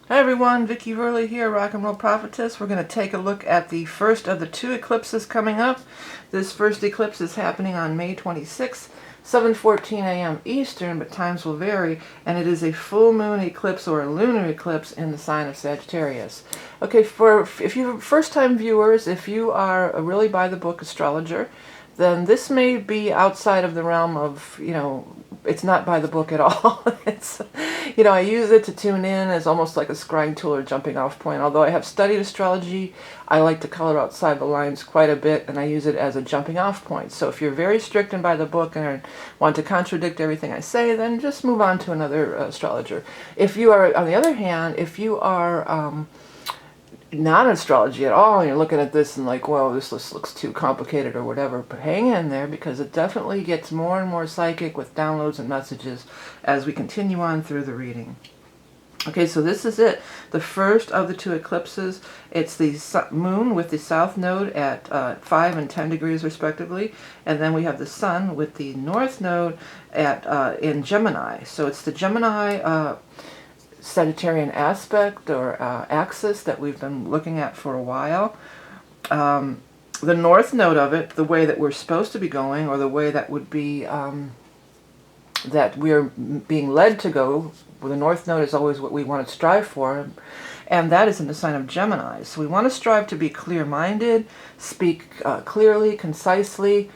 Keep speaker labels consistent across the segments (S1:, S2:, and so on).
S1: Hi everyone, Vickieverlie here, Rock and Roll Prophetess. We're going to take a look at the first of the two eclipses coming up. This first eclipse is happening on May 26th, 7:14 a.m. Eastern, but times will vary, and it is a full moon eclipse or a lunar eclipse in the sign of Sagittarius. Okay, if you're first-time viewers, if you are a really by-the-book astrologer, then this may be outside of the realm of, it's not by the book at all. It's, I use it to tune in as almost like a scrying tool or jumping off point. Although I have studied astrology, I like to color outside the lines quite a bit, and I use it as a jumping off point. So if you're very strict and by the book and want to contradict everything I say, then just move on to another astrologer. If you are, on the other hand, if you are not astrology at all, and you're looking at this and like, whoa, this looks too complicated or whatever, but hang in there because it definitely gets more and more psychic with downloads and messages as we continue on through the reading. Okay, so this is it, the first of the two eclipses. It's the moon with the south node at 5 and 10 degrees respectively, and then we have the sun with the north node at in Gemini. So it's the Gemini Sagittarian aspect or axis that we've been looking at for a while. The north node of it, the way that we're supposed to be going, or the way that would be that we're being led to go, well, the north node is always what we want to strive for, and that is in the sign of Gemini. So we want to strive to be clear-minded, speak clearly, concisely,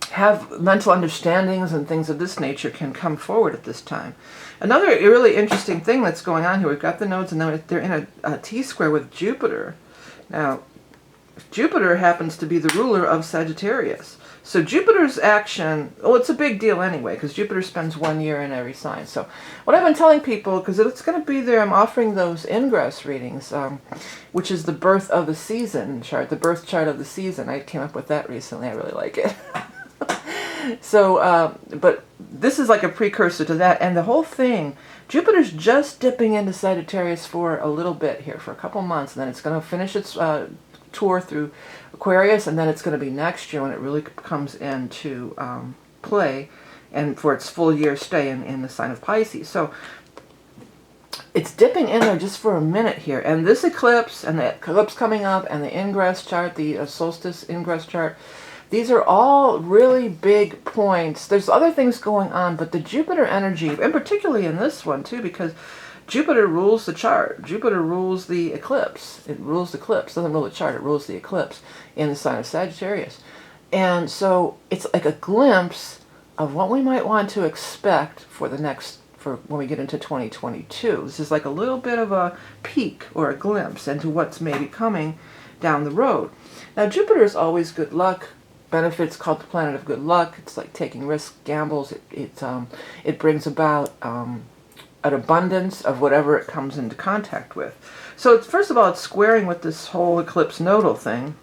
S1: have mental understandings and things of this nature can come forward at this time. Another really interesting thing that's going on here, we've got the nodes and then they're in a T-square with Jupiter. Now, Jupiter happens to be the ruler of Sagittarius. So Jupiter's action, well, it's a big deal anyway, because Jupiter spends 1 year in every sign. So what I've been telling people, because it's going to be there, I'm offering those ingress readings, which is the birth of the season chart, the birth chart of the season. I came up with that recently. I really like it. So, but this is like a precursor to that, and the whole thing, Jupiter's just dipping into Sagittarius for a little bit here, for a couple months, and then it's going to finish its tour through Aquarius, and then it's going to be next year when it really comes into play, and for its full year stay in the sign of Pisces. So it's dipping in there just for a minute here, and this eclipse, and the eclipse coming up, and the ingress chart, the solstice ingress chart, these are all really big points. There's other things going on, but the Jupiter energy, and particularly in this one too, because Jupiter rules the chart. Jupiter rules the eclipse. It rules the eclipse. It doesn't rule the chart, it rules the eclipse in the sign of Sagittarius. And so it's like a glimpse of what we might want to expect for when we get into 2022. This is like a little bit of a peek or a glimpse into what's maybe coming down the road. Now, Jupiter is always good luck. Benefits, called the planet of good luck. It's like taking risks, gambles. It brings about an abundance of whatever it comes into contact with. So it's, first of all, it's squaring with this whole eclipse nodal thing.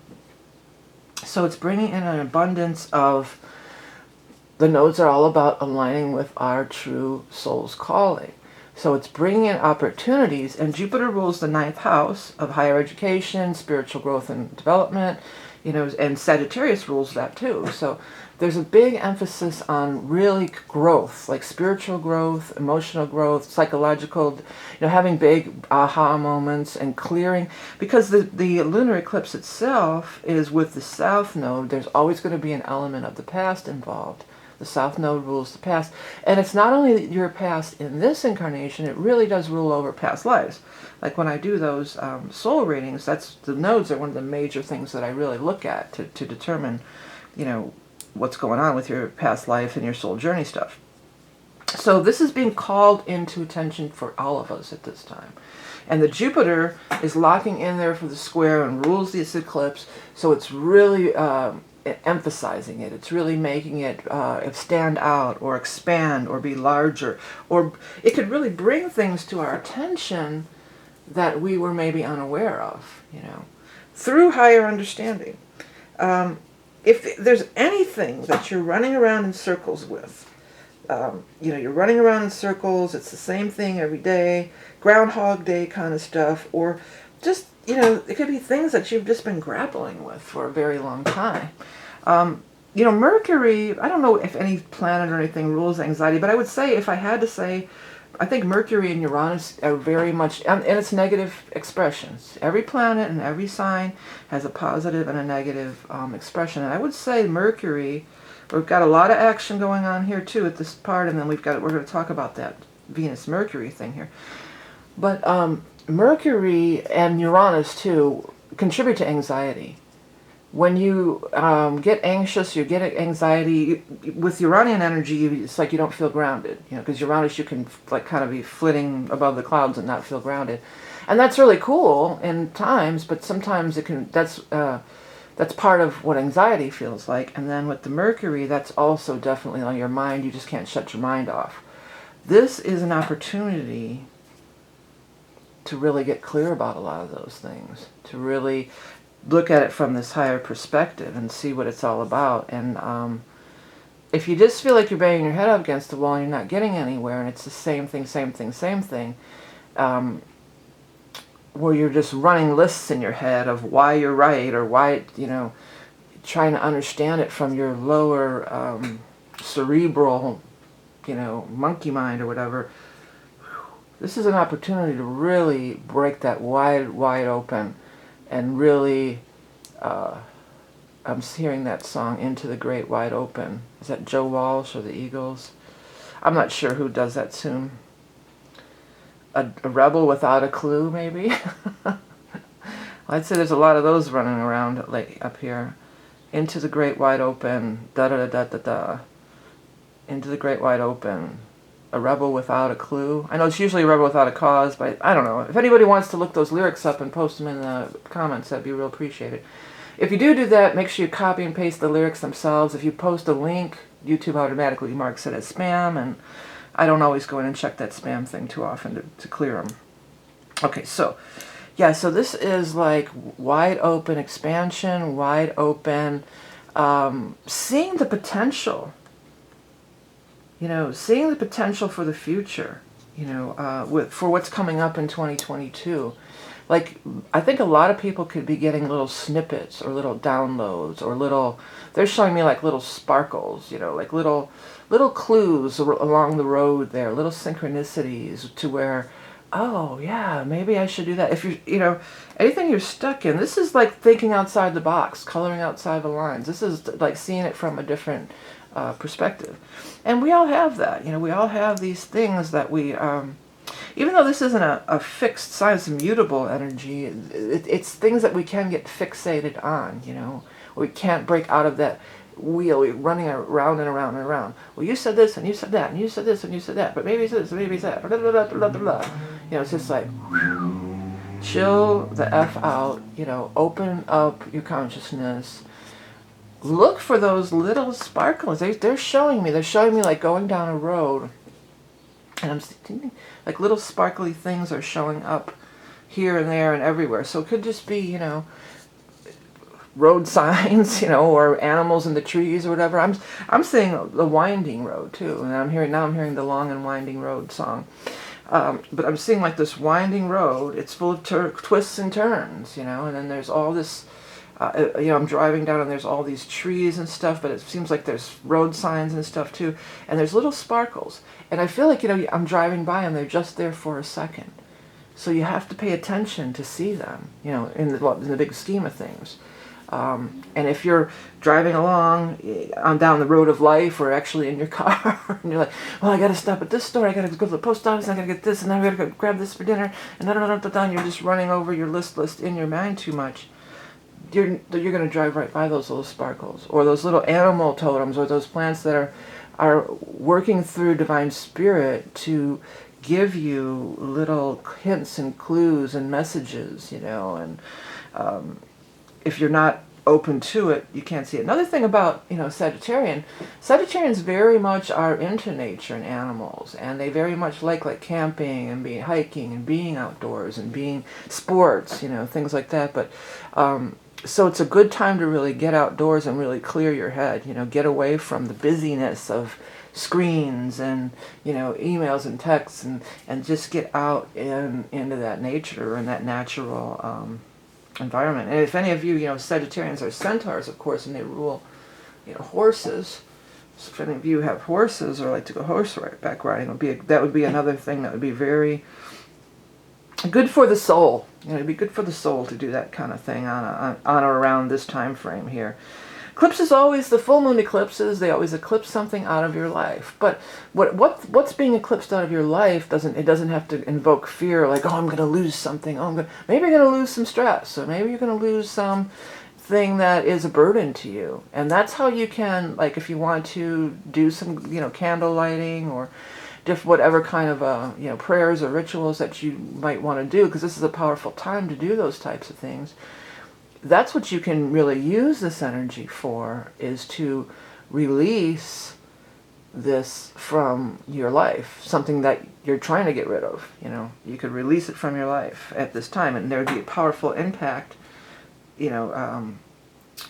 S1: So it's bringing in an abundance of, the nodes are all about aligning with our true soul's calling. So it's bringing in opportunities, and Jupiter rules the 9th house of higher education, spiritual growth and development, and Sagittarius rules that too. So there's a big emphasis on really growth, like spiritual growth, emotional growth, psychological, having big aha moments and clearing. Because the lunar eclipse itself is with the south node, there's always going to be an element of the past involved. The south node rules the past. And it's not only your past in this incarnation, it really does rule over past lives. Like when I do those soul readings, the nodes are one of the major things that I really look at to determine, what's going on with your past life and your soul journey stuff. So this is being called into attention for all of us at this time. And the Jupiter is locking in there for the square and rules this eclipse, so it's really emphasizing it. It's really making it stand out or expand or be larger, or it could really bring things to our attention that we were maybe unaware of, through higher understanding. If there's anything that you're running around in circles with, you're running around in circles, it's the same thing every day, Groundhog Day kind of stuff, or just, it could be things that you've just been grappling with for a very long time. Mercury, I don't know if any planet or anything rules anxiety, but I would say, if I had to say, I think Mercury and Uranus are very much in its negative expressions. Every planet and every sign has a positive and a negative expression. And I would say Mercury, we've got a lot of action going on here too at this part, and then we're going to talk about that Venus-Mercury thing here. But Mercury and Uranus too contribute to anxiety. When you get anxious, you get anxiety, with Uranian energy, it's like you don't feel grounded, you know, because Uranus, you can like kind of be flitting above the clouds and not feel grounded. And that's really cool in times, but sometimes it can, that's part of what anxiety feels like. And then with the Mercury, that's also definitely on your mind. You just can't shut your mind off. This is an opportunity to really get clear about a lot of those things, to really look at it from this higher perspective and see what it's all about. And if you just feel like you're banging your head up against the wall and you're not getting anywhere, and it's the same thing, where you're just running lists in your head of why you're right, or why, you know, trying to understand it from your lower cerebral, you know, monkey mind or whatever, this is an opportunity to really break that wide open. And really, I'm hearing that song, Into the Great Wide Open. Is that Joe Walsh or the Eagles? I'm not sure who does that tune. A Rebel Without a Clue, maybe? I'd say there's a lot of those running around like up here. Into the Great Wide Open, da-da-da-da-da-da. Into the Great Wide Open. A Rebel Without a Clue. I know it's usually a Rebel Without a Cause, but I don't know. If anybody wants to look those lyrics up and post them in the comments, that'd be real appreciated. If you do that, make sure you copy and paste the lyrics themselves. If you post a link, YouTube automatically marks it as spam, and I don't always go in and check that spam thing too often to clear them. Okay, so, yeah, so this is like wide open expansion, wide open, seeing the potential. You know, seeing the potential for the future, you know, for what's coming up in 2022. Like, I think a lot of people could be getting little snippets or little downloads or they're showing me like little sparkles, you know, like little clues along the road there, little synchronicities to where, oh, yeah, maybe I should do that. If you know, anything you're stuck in, this is like thinking outside the box, coloring outside the lines. This is like seeing it from a different perspective. And we all have that, you know, we all have these things that we, even though this isn't a fixed sign, it's a mutable energy, it's things that we can get fixated on, you know. We can't break out of that wheel. We're running around and around and around. Well, you said this, and you said that, and you said this, and you said that, but maybe it's this, and maybe it's that, blah, blah, blah, blah, blah, blah. You know, it's just like, chill the F out, you know, open up your consciousness. Look for those little sparkles. They're showing me like going down a road, and I'm thinking like little sparkly things are showing up here and there and everywhere. So it could just be, you know, road signs, you know, or animals in the trees or whatever. I'm seeing the winding road too, and I'm hearing the Long and Winding Road song. But I'm seeing like this winding road. It's full of twists and turns, you know, and then there's all this. You know, I'm driving down and there's all these trees and stuff, but it seems like there's road signs and stuff too, and there's little sparkles. And I feel like, you know, I'm driving by and they're just there for a second. So you have to pay attention to see them, you know, in the big scheme of things. And if you're driving along down the road of life, or actually in your car, and you're like, well, I got to stop at this store, I got to go to the post office, I got to get this, and then I got to go grab this for dinner, and you're just running over your list in your mind too much. You're going to drive right by those little sparkles, or those little animal totems, or those plants that are working through divine spirit to give you little hints and clues and messages, you know. And if you're not open to it, you can't see it. Another thing about, you know, Sagittarians very much are into nature and animals, and they very much like camping and hiking and being outdoors and being sports, you know, things like that. But so it's a good time to really get outdoors and really clear your head, you know, get away from the busyness of screens and, you know, emails and texts, and just get out into that nature and that natural environment. And if any of you, you know, Sagittarians are centaurs, of course, and they rule, you know, horses. So if any of you have horses or like to go horseback riding, that would be another thing that would be very good for the soul. You know, it'd be good for the soul to do that kind of thing on or around this time frame here. Eclipses always, the full moon eclipses, they always eclipse something out of your life. But what's being eclipsed out of your life doesn't have to invoke fear, like, oh, I'm going to lose something. Oh, maybe you're going to lose some stress, or maybe you're going to lose some thing that is a burden to you. And that's how you can, like, if you want to do some, you know, candle lighting or whatever kind of you know, prayers or rituals that you might want to do, because this is a powerful time to do those types of things. That's what you can really use this energy for, is to release this from your life, something that you're trying to get rid of. You know, you could release it from your life at this time, and there would be a powerful impact, you know,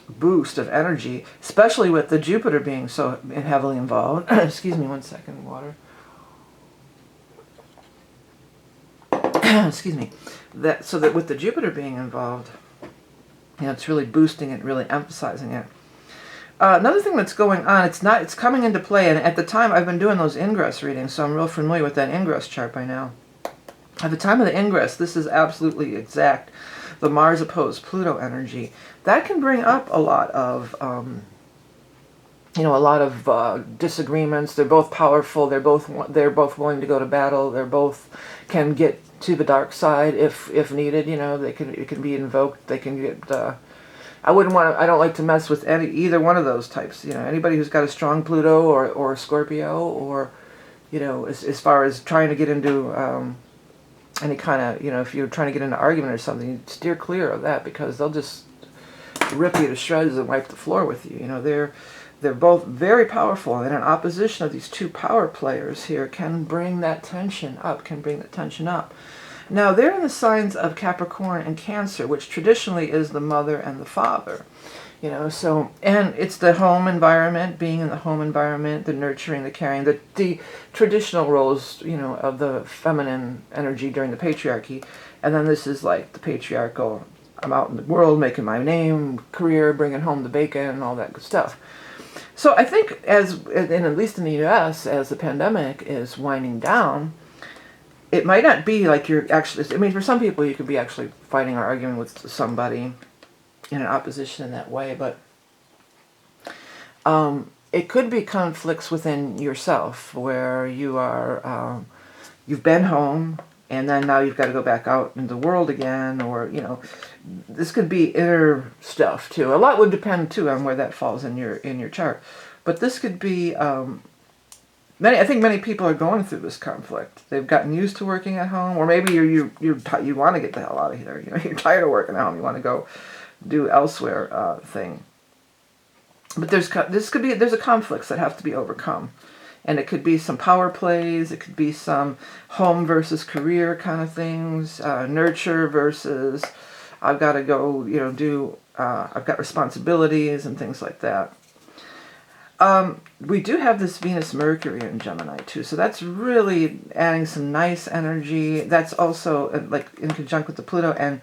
S1: boost of energy, especially with the Jupiter being so heavily involved. Excuse me one second, water. Excuse me. So that with the Jupiter being involved, you know, it's really boosting it, really emphasizing it. Another thing that's going on, it's coming into play, and at the time I've been doing those ingress readings, so I'm real familiar with that ingress chart by now. At the time of the ingress, this is absolutely exact, the Mars opposed Pluto energy. That can bring up a lot of, you know, a lot of disagreements. They're both powerful. They're both willing to go to battle. They're both can get to the dark side if needed. You know, it can be invoked. They can get. I don't like to mess with either one of those types. You know, anybody who's got a strong Pluto or Scorpio, or, you know, as far as trying to get into any kind of, you know, if you're trying to get into an argument or something, you steer clear of that, because they'll just rip you to shreds and wipe the floor with you. You know, they're both very powerful, and an opposition of these two power players here can bring that tension up, Now, they're in the signs of Capricorn and Cancer, which traditionally is the mother and the father. You know, so, and it's the home environment, being in the home environment, the nurturing, the caring, the traditional roles, you know, of the feminine energy during the patriarchy. And then this is like the patriarchal, I'm out in the world, making my name, career, bringing home the bacon, and all that good stuff. So I think at least in the U.S., as the pandemic is winding down, it might not be like you're actually, I mean, for some people you could be actually fighting or arguing with somebody in an opposition in that way, but it could be conflicts within yourself where you are, you've been home, and then now you've got to go back out in the world again, or, you know, this could be inner stuff too. A lot would depend too on where that falls in your chart. But this could be, I think many people are going through this conflict. They've gotten used to working at home, or maybe you want to get the hell out of here. You know, you're tired of working at home. You want to go do elsewhere thing. But there's a conflicts that have to be overcome. And it could be some power plays, it could be some home versus career kind of things, nurture versus I've got to go, you know, I've got responsibilities and things like that. We do have this Venus-Mercury in Gemini too, so that's really adding some nice energy. That's also like in conjunct with the Pluto and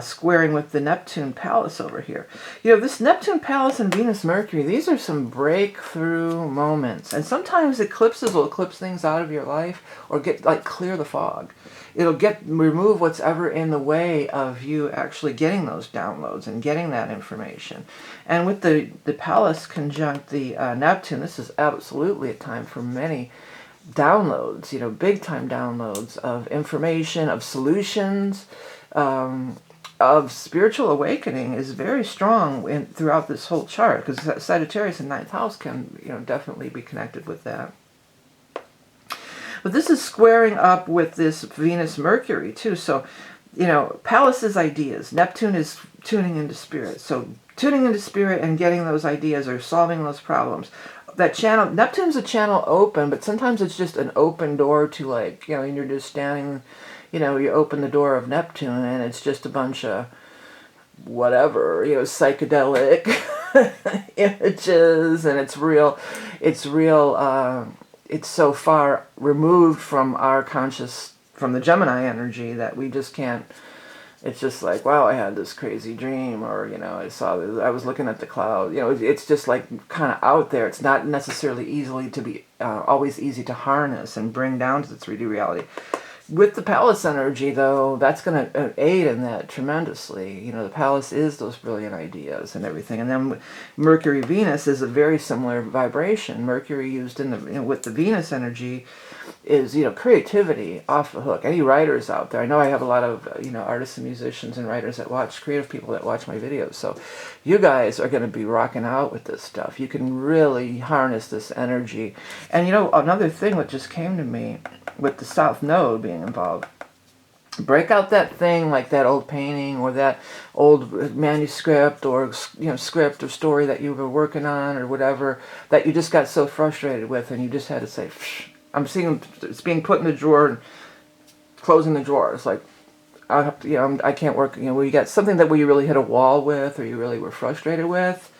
S1: squaring with the Neptune Palace over here. You know, this Neptune Palace and Venus-Mercury, these are some breakthrough moments. And sometimes eclipses will eclipse things out of your life, or clear the fog. It'll remove what's ever in the way of you actually getting those downloads and getting that information. And with the Palace conjunct the Neptune, this is absolutely a time for many downloads, you know, big time downloads of information, of solutions, of spiritual awakening is very strong throughout this whole chart, because Sagittarius in 9th house can, you know, definitely be connected with that. But this is squaring up with this Venus-Mercury too. So, you know, Palace is ideas. Neptune is tuning into spirit. So tuning into spirit and getting those ideas or solving those problems. That channel, Neptune's a channel open, but sometimes it's just an open door to, like, you know, you're just standing, you know, you open the door of Neptune and it's just a bunch of whatever, you know, psychedelic images, and it's real, it's so far removed from our from the Gemini energy that we just can't, It's just like, wow, I had this crazy dream, or, you know, I was looking at the cloud. You know, it's just like kind of out there. It's not necessarily easily to be, always easy to harness and bring down to the 3D reality. With the palace energy, though, that's going to aid in that tremendously. You know, the palace is those brilliant ideas and everything. And then Mercury Venus is a very similar vibration. Mercury used in the, you know, with the Venus energy is, you know, creativity off the hook. Any writers out there, I know I have a lot of, you know, artists and musicians and writers that watch, creative people that watch my videos. So you guys are going to be rocking out with this stuff. You can really harness this energy. And, you know, another thing that just came to me with the South Node being involved, break out that thing, like that old painting or that old manuscript or, you know, script or story that you were working on or whatever that you just got so frustrated with, and you just had to say, psh. I'm seeing it's being put in the drawer and closing the drawer. It's like, I have to, you know, I can't work, you know, where you got something that where you really hit a wall with, or you really were frustrated with.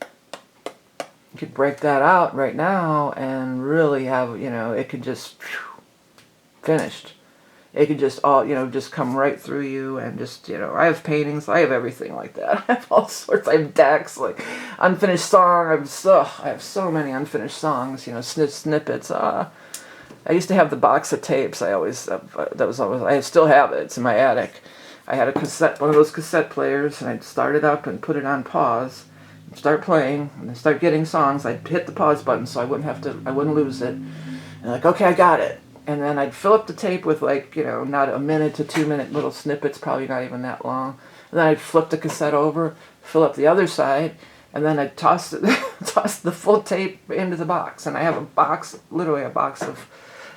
S1: You could break that out right now and really have, you know, it could just, finished. It could just all, you know, just come right through you, and just, you know, I have paintings, I have everything like that. I have all sorts, I have decks, like unfinished song, I have so many unfinished songs, you know, snippets. I used to have the box of tapes. I always, that was always, I still have it. It's in my attic. I had a cassette, one of those cassette players, and I'd start it up and put it on pause, and start playing, and then start getting songs. I'd hit the pause button so I wouldn't lose it. And like, okay, I got it. And then I'd fill up the tape with, like, you know, not a minute to 2 minute little snippets, probably not even that long. And then I'd flip the cassette over, fill up the other side, and then I'd toss the full tape into the box. And I have a box, literally a box of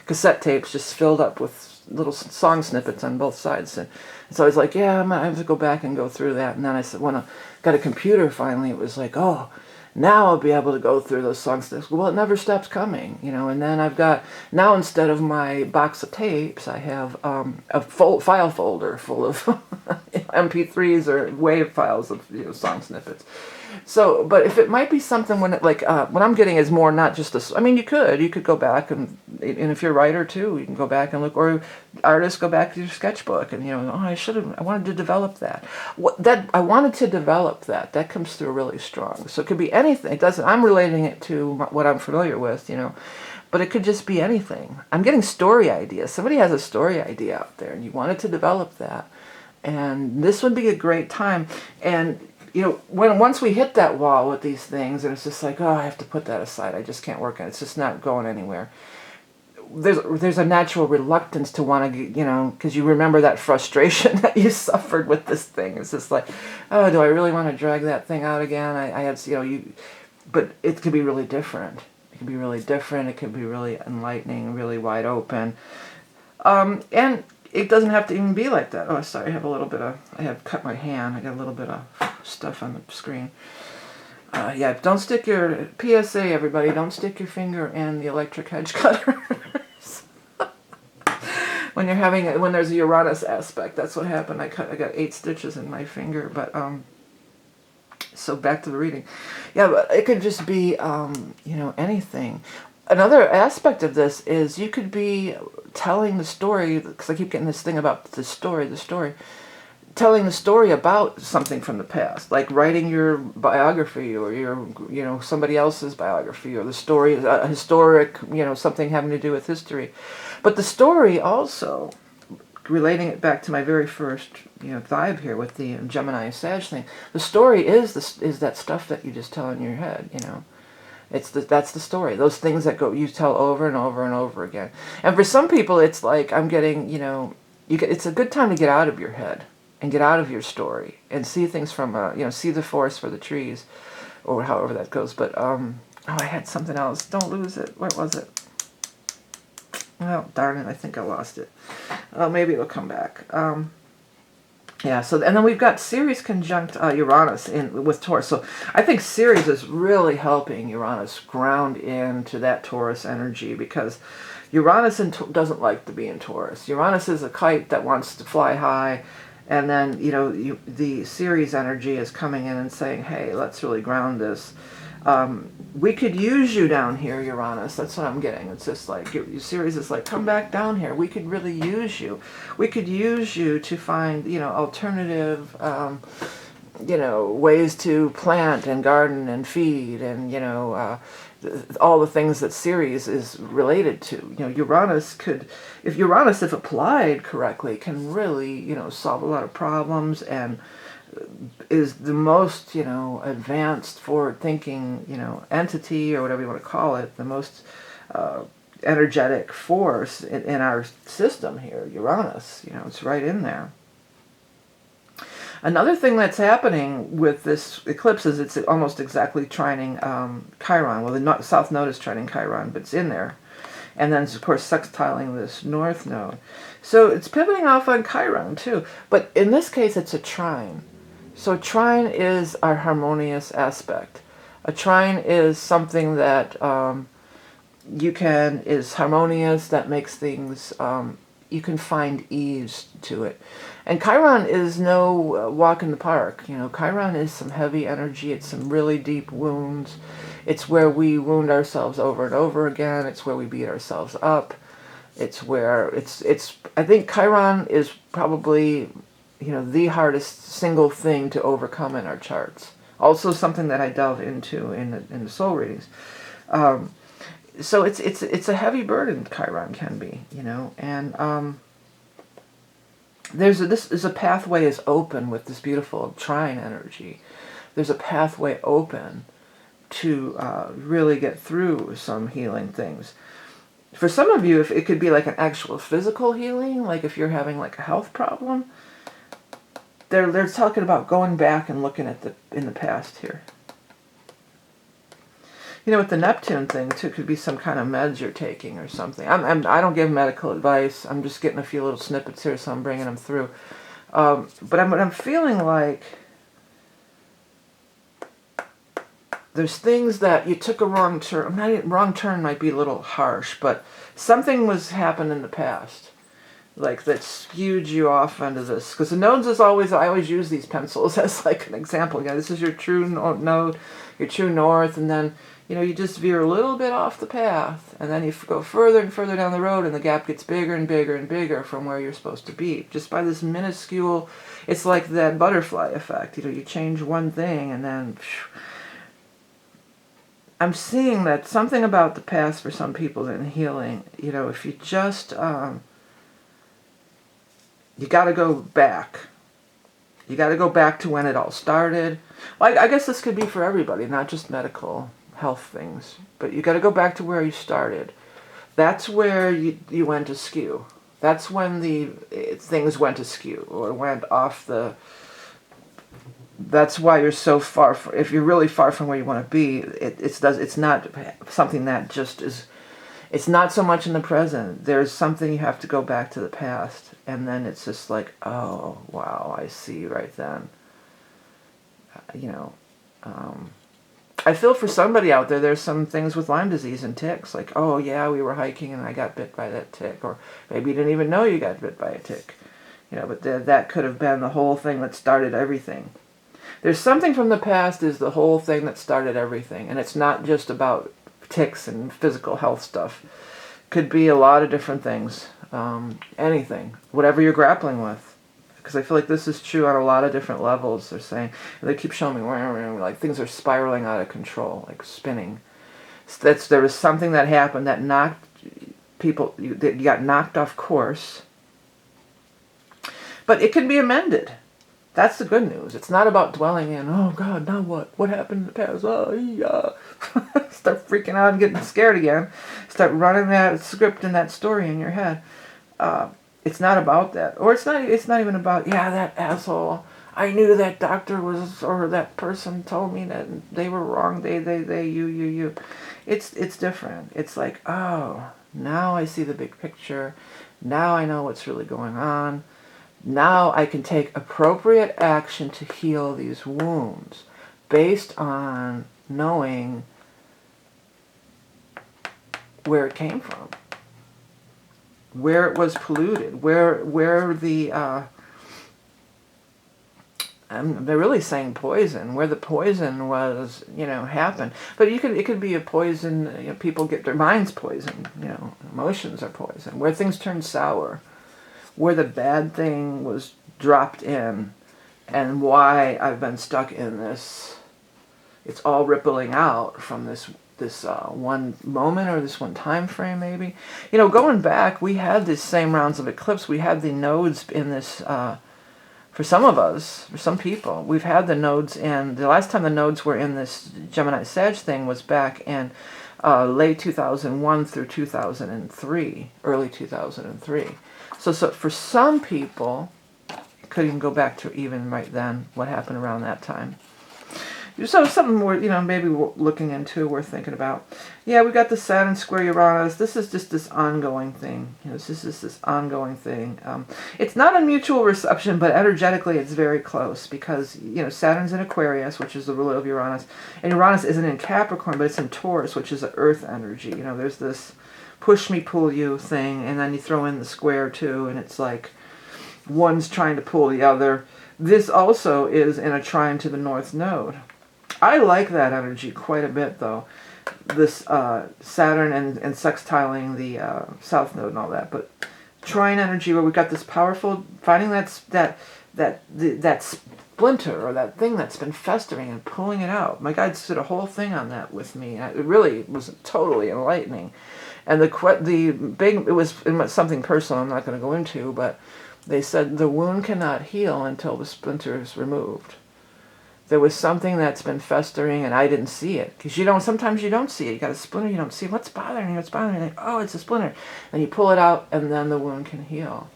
S1: cassette tapes just filled up with little song snippets on both sides. And so I was like, yeah, I have to go back and go through that. And then I said, when I got a computer finally, it was like, oh, now I'll be able to go through those songs. Well, it never stops coming, you know. And then I've got, now instead of my box of tapes, I have a file folder full of MP3s or WAV files of, you know, song snippets. So, but if it might be something when it, like, what I'm getting is more not just a, I mean, you could go back and if you're a writer too, you can go back and look, or artists go back to your sketchbook and, you know, oh, I wanted to develop that. I wanted to develop that. That comes through really strong. So it could be anything. It doesn't, I'm relating it to what I'm familiar with, you know, but it could just be anything. I'm getting story ideas. Somebody has a story idea out there and you wanted to develop that. And this would be a great time. And, you know, once we hit that wall with these things, and it's just like, oh, I have to put that aside. I just can't work on it. It's just not going anywhere. There's a natural reluctance to want to, you know, because you remember that frustration that you suffered with this thing. It's just like, oh, do I really want to drag that thing out again? I had, you know, but it could be really different. It could be really different. It could be really enlightening, really wide open. And it doesn't have to even be like that. Oh, sorry, I have cut my hand. I got a little bit of stuff on the screen. Yeah, don't stick your, PSA everybody, don't stick your finger in the electric hedge cutters. when there's a Uranus aspect, that's what happened. I got 8 stitches in my finger, but, so back to the reading. Yeah, but it could just be, you know, anything. Another aspect of this is you could be telling the story, because I keep getting this thing about the story, telling the story about something from the past, like writing your biography or your, you know, somebody else's biography, or the story, a historic, you know, something having to do with history. But the story also, relating it back to my very first, you know, vibe here with the Gemini Sag thing, the story is that stuff that you just tell in your head, you know. That's the story. Those things that you tell over and over and over again. And for some people, it's like I'm getting, you know, it's a good time to get out of your head and get out of your story and see things from, you know, see the forest for the trees, or however that goes. But oh, I had something else. Don't lose it. What was it? Oh, darn it! I think I lost it. Maybe it'll come back. Yeah, so, and then we've got Ceres conjunct Uranus with Taurus. So I think Ceres is really helping Uranus ground into that Taurus energy, because Uranus doesn't like to be in Taurus. Uranus is a kite that wants to fly high, and then, you know, the Ceres energy is coming in and saying, hey, let's really ground this. We could use you down here, Uranus. That's what I'm getting. It's just like, your series is like, come back down here. We could really use you. We could use you to find, alternative, ways to plant and garden and feed and, all the things that Ceres is related to. Uranus could, if applied correctly, can really, solve a lot of problems and is the most, advanced forward-thinking, entity or whatever you want to call it, the most energetic force in our system here, Uranus. It's right in there. Another thing that's happening with this eclipse is it's almost exactly trining Chiron. Well, the South Node is trining Chiron, but it's in there. And then it's, of course, sextiling this North Node. So it's pivoting off on Chiron, too. But in this case, it's a trine. So a trine is our harmonious aspect. A trine is something that is harmonious, that makes things, you can find ease to it. And Chiron is no walk in the park. Chiron is some heavy energy. It's some really deep wounds. It's where we wound ourselves over and over again. It's where we beat ourselves up. It's where I think Chiron is probably, the hardest single thing to overcome in our charts. Also something that I delve into in the soul readings. So it's a heavy burden, Chiron can be, and this pathway is open with this beautiful trine energy. There's a pathway open to really get through some healing things. For some of you, if it could be like an actual physical healing, like if you're having like a health problem, they're talking about going back and looking at in the past here. With the Neptune thing too, it could be some kind of meds you're taking or something. I don't give medical advice. I'm just getting a few little snippets here, so I'm bringing them through. But I'm feeling like there's things that you took a wrong turn. Wrong turn might be a little harsh, but something happened in the past, like that skewed you off into this. Because the nodes is I always use these pencils as like an example. This is your true node, your true north, and then you just veer a little bit off the path, and then you go further and further down the road, and the gap gets bigger and bigger and bigger from where you're supposed to be. Just by this minuscule, it's like that butterfly effect. You change one thing, and then I'm seeing that something about the past for some people in healing, if you just, you got to go back. You got to go back to when it all started. Well, I guess this could be for everybody, not just medical health things, but you got to go back to where you started. That's where you went askew. That's when things went askew or went off the. That's why you're so far. If you're really far from where you want to be, it's not something that just is. It's not so much in the present. There's something you have to go back to the past, and then it's just like, oh wow, I see right then. I feel for somebody out there, there's some things with Lyme disease and ticks, like, oh yeah, we were hiking and I got bit by that tick, or maybe you didn't even know you got bit by a tick, but that could have been the whole thing that started everything. There's something from the past is the whole thing that started everything, and it's not just about ticks and physical health stuff. Could be a lot of different things, anything, whatever you're grappling with. Because I feel like this is true on a lot of different levels. They're saying, they keep showing me like things are spiraling out of control, like spinning. There was something that happened that knocked people, you got knocked off course. But it can be amended. That's the good news. It's not about dwelling in, oh God, now what? What happened in the past? Oh, yeah. Start freaking out and getting scared again. Start running that script and that story in your head. It's not about that. Or it's not even about, yeah, that asshole. I knew that doctor or that person told me that they were wrong. They, you. It's different. It's like, oh, now I see the big picture. Now I know what's really going on. Now I can take appropriate action to heal these wounds based on knowing where it came from, where it was polluted, where the they're really saying poison, where the poison was, happened. But it could be a poison, people get their minds poisoned, emotions are poisoned, where things turn sour, where the bad thing was dropped in, and why I've been stuck in this. It's all rippling out from this one moment or this one time frame, maybe. Going back, we had these same rounds of eclipse. We had the nodes in this, for some of us, for some people, we've had the nodes in, the last time the nodes were in this Gemini Sag thing was back in late 2001 through 2003, early 2003. So for some people, it could even go back to even right then, what happened around that time. So something we're, maybe looking into, we're thinking about. Yeah, we got the Saturn square Uranus. This is just this ongoing thing. This is just this ongoing thing. It's not a mutual reception, but energetically it's very close because, Saturn's in Aquarius, which is the ruler of Uranus. And Uranus isn't in Capricorn, but it's in Taurus, which is the earth energy. There's this push me, pull you thing, and then you throw in the square too, and it's like one's trying to pull the other. This also is in a trine to the North Node. I like that energy quite a bit, though. This Saturn and sextiling the South Node and all that, but trine energy where we've got this powerful finding that splinter or that thing that's been festering and pulling it out. My guides did a whole thing on that with me. It really was totally enlightening, and it was something personal. I'm not going to go into, but they said the wound cannot heal until the splinter is removed. There was something that's been festering, and I didn't see it. Because sometimes you don't see it. You got a splinter, you don't see what's bothering you, Like, oh, it's a splinter. And you pull it out, and then the wound can heal.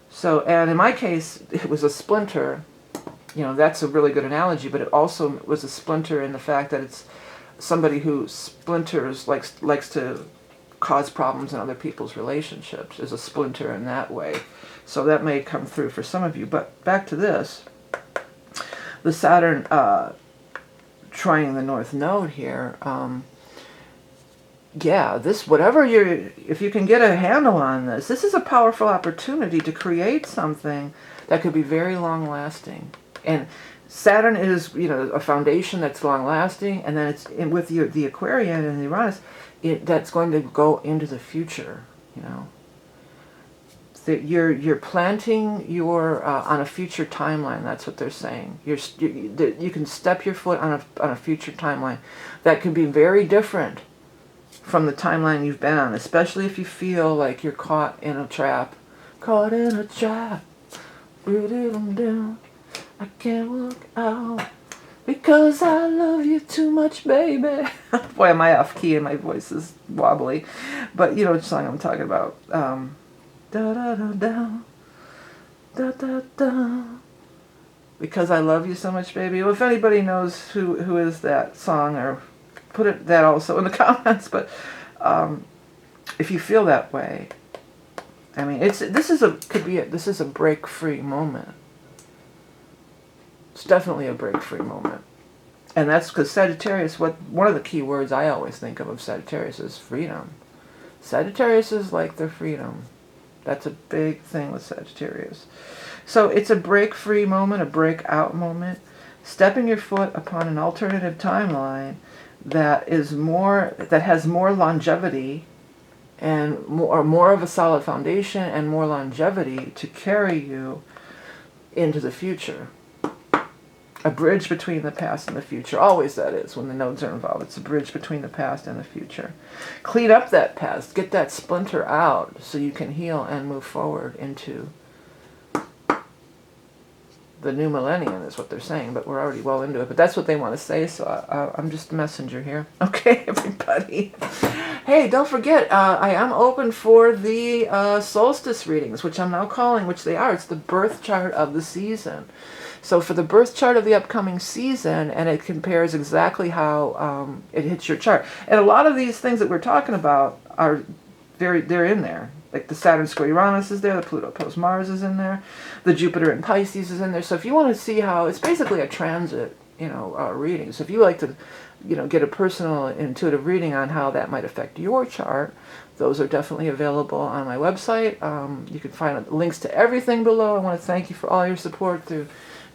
S1: So, and in my case, it was a splinter. That's a really good analogy, but it also was a splinter in the fact that it's somebody who splinters, likes to cause problems in other people's relationships, is a splinter in that way. So that may come through for some of you. But back to this. The Saturn trining the North Node here, if you can get a handle on this is a powerful opportunity to create something that could be very long lasting. And Saturn is, a foundation that's long lasting, and then it's with the Aquarian and the Uranus, that's going to go into the future, That you're planting your on a future timeline. That's what they're saying. You can step your foot on a future timeline that can be very different from the timeline you've been on, especially if you feel like you're caught in a trap. Caught in a trap, I can't walk out because I love you too much, baby. Boy, am I off key and my voice is wobbly, but you know what song I'm talking about. Da da da da, da da da. Because I love you so much, baby. Well, if anybody knows who is that song, or put that also in the comments. But if you feel that way, I mean, this is a break free moment. It's definitely a break free moment, and that's because Sagittarius. One of the key words I always think of Sagittarius is freedom. Sagittarius is like their freedom. That's a big thing with Sagittarius. So it's a break-free moment, a break-out moment, stepping your foot upon an alternative timeline that has more longevity and more of a solid foundation and more longevity to carry you into the future. A bridge between the past and the future. Always that is, when the nodes are involved. It's a bridge between the past and the future. Clean up that past. Get that splinter out so you can heal and move forward into the new millennium is what they're saying, but we're already well into it. But that's what they want to say, so I'm just a messenger here. Okay, everybody. Hey, don't forget, I am open for the solstice readings, which I'm now calling, which they are. It's the birth chart of the season. So for the birth chart of the upcoming season, and it compares exactly how it hits your chart. And a lot of these things that we're talking about they're in there. Like the Saturn square Uranus is there, the Pluto opposed Mars is in there, the Jupiter in Pisces is in there. So if you want to see how, it's basically a transit, reading. So if you like to, get a personal intuitive reading on how that might affect your chart, those are definitely available on my website. You can find links to everything below. I want to thank you for all your support through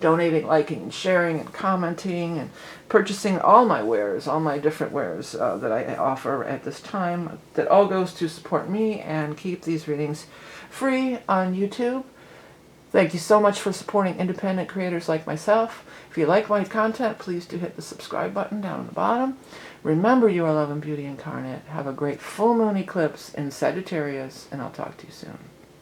S1: donating, liking, and sharing, and commenting, and purchasing all my wares, all my different wares that I offer at this time. That all goes to support me and keep these readings free on YouTube. Thank you so much for supporting independent creators like myself. If you like my content, please do hit the subscribe button down at the bottom. Remember, you are love and beauty incarnate. Have a great full moon eclipse in Sagittarius, and I'll talk to you soon.